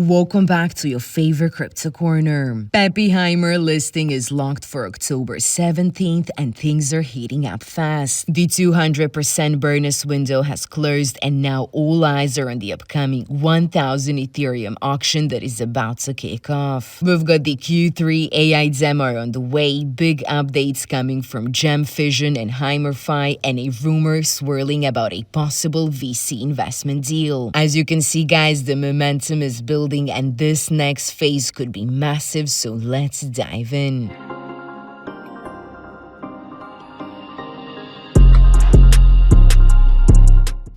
Welcome back to your favorite crypto corner. Pepe Heimer listing is locked for October 17th and things are heating up fast. The 200% bonus window has closed and now all eyes are on the upcoming 1000 Ethereum auction that is about to kick off. We've got the Q3 AI demo on the way, big updates coming from Gem Fission and HeimerFi, and a rumor swirling about a possible VC investment deal. As you can see, guys, the momentum is building and this next phase could be massive, so let's dive in.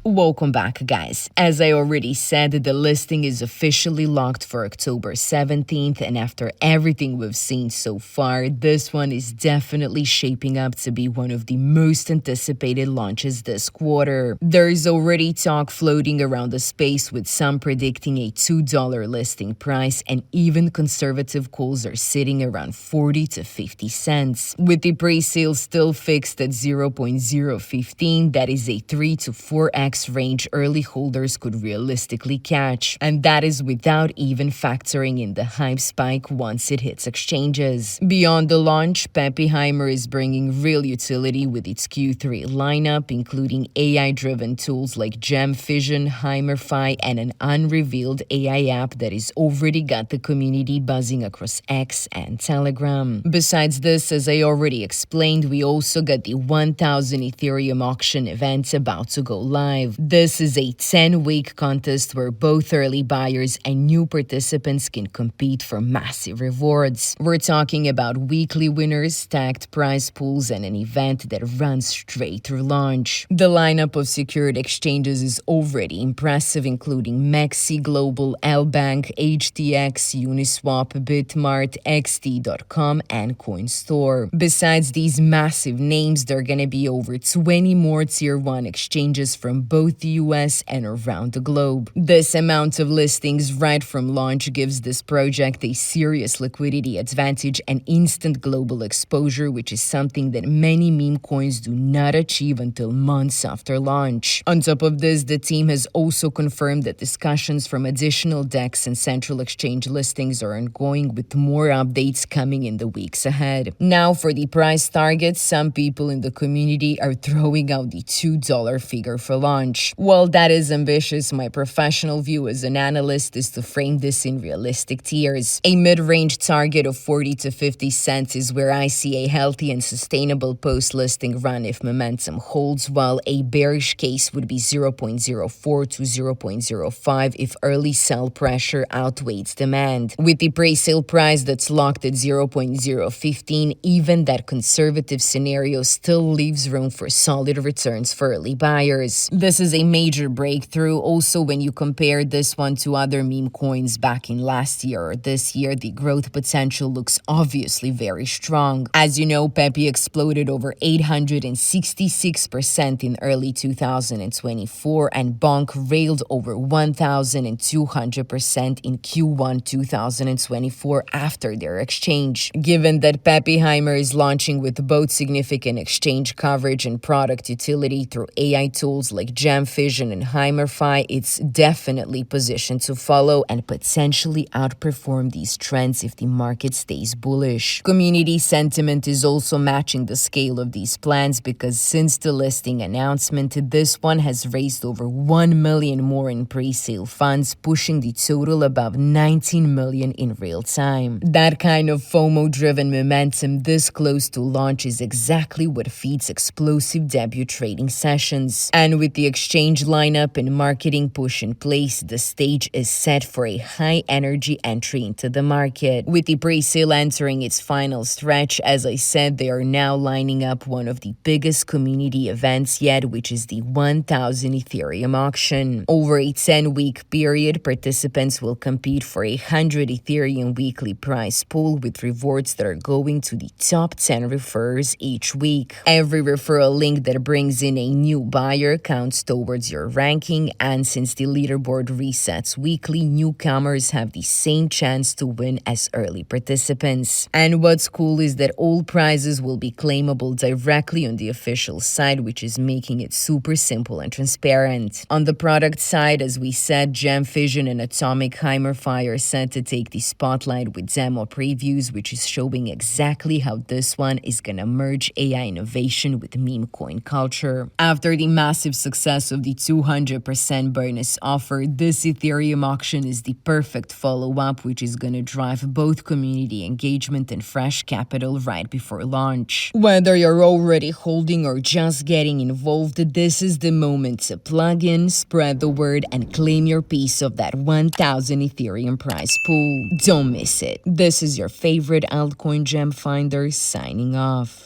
Welcome back, guys. As I already said, the listing is officially locked for October 17th, and after everything we've seen so far, this one is definitely shaping up to be one of the most anticipated launches this quarter. There is already talk floating around the space, with some predicting a $2 listing price, and even conservative calls are sitting around 40 to 50 cents. With the pre-sale still fixed at 0.015, that is a 3 to 4x range early holders could realistically catch, and that is without even factoring in the hype spike once it hits exchanges. Beyond the launch, Pepe Heimer is bringing real utility with its Q3 lineup, including AI-driven tools like Gem Fission, HeimerFi, and an unrevealed AI app that has already got the community buzzing across X and Telegram. Besides this, as I already explained, we also got the 1000 Ethereum auction event about to go live. This is a 10-week contest where both early buyers and new participants can compete for massive rewards. We're talking about weekly winners, stacked prize pools, and an event that runs straight through launch. The lineup of secured exchanges is already impressive, including Mexi Global, L-Bank, HTX, Uniswap, Bitmart, XT.com, and CoinStore. Besides these massive names, there are going to be over 20 more Tier 1 exchanges from both the US and around the globe. This amount of listings right from launch gives this project a serious liquidity advantage and instant global exposure, which is something that many meme coins do not achieve until months after launch. On top of this, the team has also confirmed that discussions from additional DEX and central exchange listings are ongoing, with more updates coming in the weeks ahead. Now, for the price target, some people in the community are throwing out the $2 figure for launch. While that is ambitious, my professional view as an analyst is to frame this in realistic tiers. A mid-range target of 40 to 50 cents is where I see a healthy and sustainable post-listing run if momentum holds, while a bearish case would be 0.04 to 0.05 if early sell pressure outweighs demand. With the pre-sale price that's locked at 0.015, even that conservative scenario still leaves room for solid returns for early buyers. This is a major breakthrough. Also, when you compare this one to other meme coins back in last year or this year, the growth potential looks obviously very strong. As you know, Pepe exploded over 866% in early 2024, and Bonk railed over 1,200% in Q1 2024 after their exchange. Given that Pepe Heimer is launching with both significant exchange coverage and product utility through AI tools like Gem Fission and HeimerFi, it's definitely positioned to follow and potentially outperform these trends if the market stays bullish. Community sentiment is also matching the scale of these plans, because since the listing announcement, this one has raised over 1 million more in pre-sale funds, pushing the total above 19 million in real time. That kind of FOMO-driven momentum this close to launch is exactly what feeds explosive debut trading sessions. And with the exchange lineup and marketing push in place, the stage is set for a high-energy entry into the market. With the pre-sale entering its final stretch, as I said, they are now lining up one of the biggest community events yet, which is the 1000 Ethereum auction. Over a 10-week period, participants will compete for a 100 Ethereum weekly prize pool with rewards that are going to the top 10 referrers each week. Every referral link that brings in a new buyer counts points towards your ranking, and since the leaderboard resets weekly, newcomers have the same chance to win as early participants. And what's cool is that all prizes will be claimable directly on the official site, which is making it super simple and transparent. On the product side, as we said, Gem Fission and Atomic Heimer Fire set to take the spotlight with demo previews, which is showing exactly how this one is gonna merge AI innovation with meme coin culture. After the massive success of the 200% bonus offer, this Ethereum auction is the perfect follow-up, which is gonna drive both community engagement and fresh capital right before launch. Whether you're already holding or just getting involved, this is the moment to plug in, spread the word, and claim your piece of that 1,000 Ethereum prize pool. Don't miss it. This is your favorite altcoin gem finder signing off.